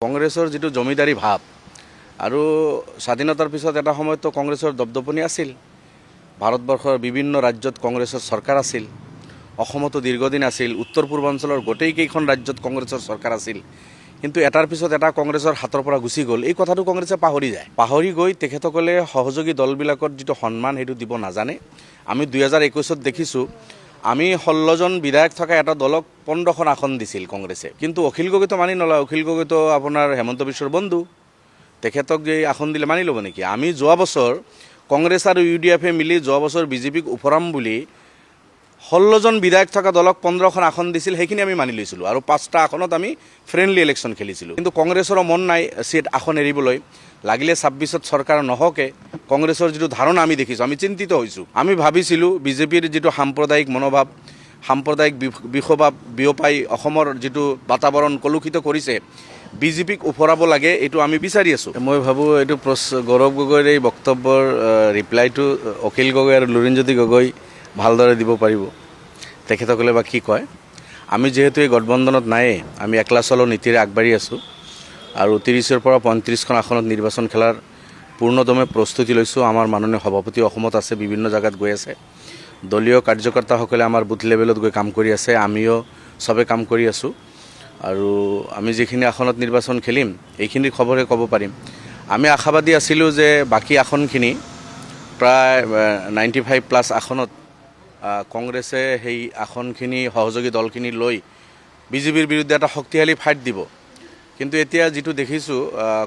কংগ্ৰেছৰ যেটো জমিদাৰী ভাৱ আৰু স্বাধীনতাৰ পিছত এটা সময়ত তো কংগ্ৰেছৰ দপদপনি আছিল। ভাৰতবৰ্ষৰ বিভিন্ন ৰাজ্যত কংগ্ৰেছৰ চৰকাৰ আছিল। অসমতো দীৰ্ঘদিন আছিল। উত্তৰ পূৰ্বাঞ্চলৰ গোটেইকেইখন ৰাজ্যত কংগ্ৰেছৰ চৰকাৰ আছিল। কিন্তু এটাৰ পিছত এটা কংগ্ৰেছৰ হাতৰ পৰা গুচি গ'ল। এই কথাটো কংগ্ৰেছে পাহৰি যায়। পাহৰি গৈ তেখেতসকলে সহযোগী দলবিলাকৰ যেটো সন্মান সেইটো দিব নাজানে। আমি 2021ত দেখিছোঁ আমি 16জন বিধায়ক থকা এটা দলক 15খন আসন দিছিল কংগ্ৰেছে। কিন্তু অখিল গগৈতো মানি নলয়। অখিল গগৈতো আপোনাৰ হেমন্ত বিশ্বৰ বন্ধু। তেখেতক যে আসন দিলে মানি ল'ব নেকি? আমি যোৱা বছৰ কংগ্ৰেছ আৰু UDFে মিলি যোৱা বছৰ বিজেপিক উফৰাম বুলি 16জন বিধায়ক থকা দলক 15খন আসন দিছিল। সেইখিনি আমি মানি লৈছিলোঁ আৰু 5টা আসনত আমি ফ্ৰেণ্ডলি ইলেকশ্যন খেলিছিলোঁ। কিন্তু কংগ্ৰেছৰ মন নাই চিট আসন এৰিবলৈ। লাগিলে 26ত চৰকাৰ নহকে কংগ্ৰেছৰ যেটো ধাৰণা আমি দেখিছোঁ, আমি চিন্তিত হৈছোঁ। আমি ভাবিছিলোঁ বিজেপিৰ যেটো সাম্প্ৰদায়িক মনোভাৱ, সাম্প্ৰদায়িক বিষভাৱ বিয়পাই অসমৰ যেটো বাতাবৰণ কলুষিত কৰিছে, বিজেপিক উফৰাব লাগে, এইটো আমি বিচাৰি আছোঁ। মই ভাবোঁ এইটো গৌৰৱ গগৈৰ এই বক্তব্যৰ ৰিপ্লাইটো অখিল গগৈ আৰু লুৰিণজ্যোতি গগৈ ভালদৰে দিব পাৰিব। তেখেতসকলে বা কি কয়। আমি যিহেতু এই গঠবন্ধনত নায়েই, আমি একলা চলো নীতিৰে আগবাঢ়ি আছোঁ আৰু 30ৰ পৰা 35খন আসনত নিৰ্বাচন খেলাৰ পূৰ্ণদমে প্ৰস্তুতি লৈছোঁ। আমাৰ মাননীয় সভাপতি অসমত আছে, বিভিন্ন জাগাত গৈ আছে। দলীয় কাৰ্যকৰ্তাসকলে আমাৰ বুথ লেভেলত গৈ কাম কৰি আছে। আমিও চবে কাম কৰি আছোঁ আৰু আমি যিখিনি আসনত নিৰ্বাচন খেলিম এইখিনিৰ খবৰে ক'ব পাৰিম। আমি আশাবাদী আছিলোঁ যে বাকী আসনখিনি প্ৰায় 95+ আসনত কংগ্ৰেছে সেই আসনখিনি সহযোগী দলখিনি লৈ বিজেপিৰ বিৰুদ্ধে এটা শক্তিশালী ফাইট দিব। কিন্তু এতিয়া যেটো দেখিছোঁ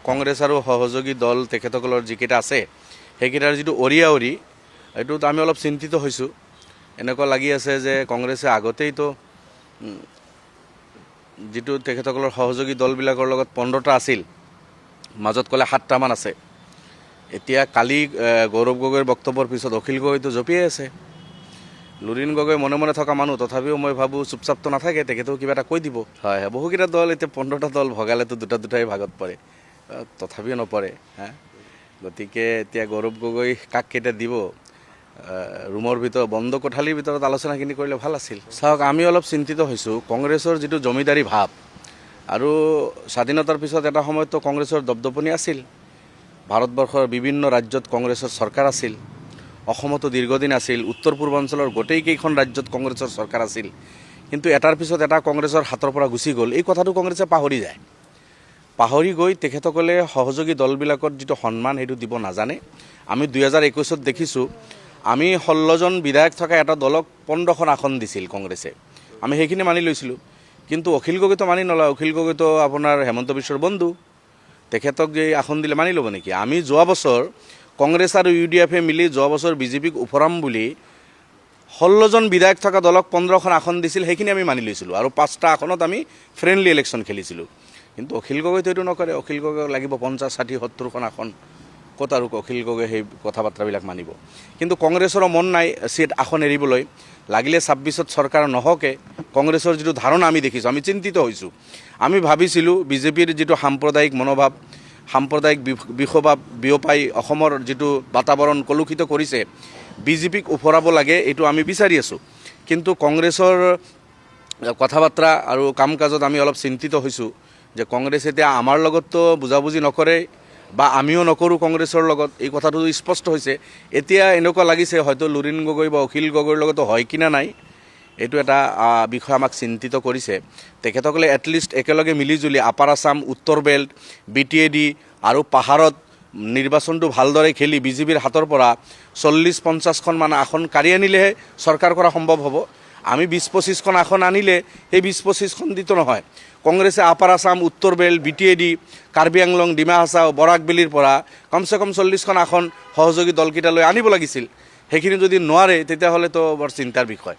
কংগ্ৰেছ আৰু সহযোগী দল তেখেতসকলৰ যিকেইটা আছে সেইকেইটাৰ যেটো অৰিয়াঅৰি, এইটোত আমি অলপ চিন্তিত হৈছোঁ। এনেকুৱা লাগি আছে যে কংগ্ৰেছে আগতেইতো যেটো তেখেতসকলৰ সহযোগী দলবিলাকৰ লগত 15টা আছিল, মাজত ক'লে 7টামান আছে। এতিয়া কালি গৌৰৱ গগৈৰ বক্তব্যৰ পিছত অখিল গগৈতো জঁপিয়াই আছে। লুৰিণ গগৈ মনে মনে থকা মানুহ, তথাপিও মই ভাবোঁ চুপচাপটো নাথাকে, তেখেতেও কিবা এটা কৈ দিব। হয়, বহুকেইটা দল এতিয়া 15টা দল ভগালেতো দুটাই ভাগত পৰে, তথাপিও নপৰে। গতিকে এতিয়া গৌৰৱ গগৈ কাক কেইটা দিব, ৰুমৰ ভিতৰত বন্ধ কোঠালিৰ ভিতৰত আলোচনাখিনি কৰিলে ভাল আছিল। চাওক, আমি অলপ চিন্তিত হৈছোঁ। কংগ্ৰেছৰ যেটো জমিদাৰী ভাৱ আৰু স্বাধীনতাৰ পিছত এটা সময়ত কংগ্ৰেছৰ দপদপনি আছিল। ভাৰতবৰ্ষৰ বিভিন্ন ৰাজ্যত কংগ্ৰেছৰ চৰকাৰ আছিল। অসমতো দীৰ্ঘদিন আছিল। উত্তৰ পূৰ্বাঞ্চলৰ গোটেইকেইখন ৰাজ্যত কংগ্ৰেছৰ চৰকাৰ আছিল। কিন্তু এটাৰ পিছত এটা কংগ্ৰেছৰ হাতৰ পৰা গুচি গ'ল। এই কথাটো কংগ্ৰেছে পাহৰি যায়। পাহৰি গৈ তেখেতসকলে সহযোগী দলবিলাকৰ যেটো সন্মান সেইটো দিব নাজানে। আমি 2021ত দেখিছোঁ আমি 16জন বিধায়ক থকা এটা দলক 15খন আসন দিছিল কংগ্ৰেছে। আমি সেইখিনি মানি লৈছিলোঁ। কিন্তু অখিল গগৈতো মানি নলয়। অখিল গগৈতো আপোনাৰ হেমন্ত বিশ্বৰ বন্ধু। তেখেতক যে আসন দিলে মানি ল'ব নেকি? আমি যোৱা বছৰ কংগ্ৰেছ আৰু UDFে মিলি যোৱা বছৰ বিজেপিক উফৰাম বুলি 16জন বিধায়ক থকা দলক 15খন আসন দিছিল। সেইখিনি আমি মানি লৈছিলোঁ আৰু 5টা আসনত আমি ফ্ৰেণ্ডলি ইলেকশ্যন খেলিছিলোঁ। কিন্তু অখিল গগৈতো এইটো নকৰে। অখিল গগৈ লাগিব 50, 60, 70খন আসন। ক'ত আৰু অখিল গগৈ সেই কথা বাৰ্তাবিলাক মানিব? কিন্তু কংগ্ৰেছৰ মন নাই চিট আসন এৰিবলৈ। লাগিলে 26ত চৰকাৰ নহকে কংগ্ৰেছৰ যেটো ধাৰণা আমি দেখিছোঁ, আমি চিন্তিত হৈছোঁ। আমি ভাবিছিলোঁ বিজেপিৰ যেটো সাম্প্ৰদায়িক মনোভাৱ, সাম্প্ৰদায়িক বিষভাৱ বিয়পাই অসমৰ যেটো বাতাবৰণ কলুষিত কৰিছে, বিজেপিক উফৰাব লাগে, এইটো আমি বিচাৰি আছোঁ। কিন্তু কংগ্ৰেছৰ কথা বাৰ্তা আৰু কাম কাজত আমি অলপ চিন্তিত হৈছোঁ যে কংগ্ৰেছ এতিয়া আমাৰ লগততো বুজাবুজি নকৰে বা আমিও নকৰোঁ কংগ্ৰেছৰ লগত, এই কথাটো স্পষ্ট হৈছে। এতিয়া এনেকুৱা লাগিছে হয়তো লুৰিণ গগৈ বা অখিল গগৈৰ লগতো হয় কিনা নাই, এইটো এটা বিষয় আমাক চিন্তিত কৰিছে। তেখেতসকলে এটলিষ্ট একেলগে মিলিজুলি আপাৰ আছাম, উত্তৰ বেল্ট, BTAD আৰু পাহাৰত নিৰ্বাচনটো ভালদৰে খেলি বিজেপিৰ হাতৰ পৰা 40-50খন মান আসন কাঢ়ি আনিলেহে চৰকাৰ কৰা সম্ভৱ হ'ব। আমি 20-25খন আসন আনিলে সেই 20-25খন দিতো নহয়। কংগ্ৰেছে আপাৰ আছাম, উত্তৰ বেল্ট, BTAD, কাৰ্বি আংলং, ডিমা হাছাও, বৰাক বেলিৰ পৰা কমচে কম 40খন আসন সহযোগী দলকেইটালৈ আনিব লাগিছিল। সেইখিনি যদি নোৱাৰে তেতিয়াহ'লেতো বৰ চিন্তাৰ বিষয়।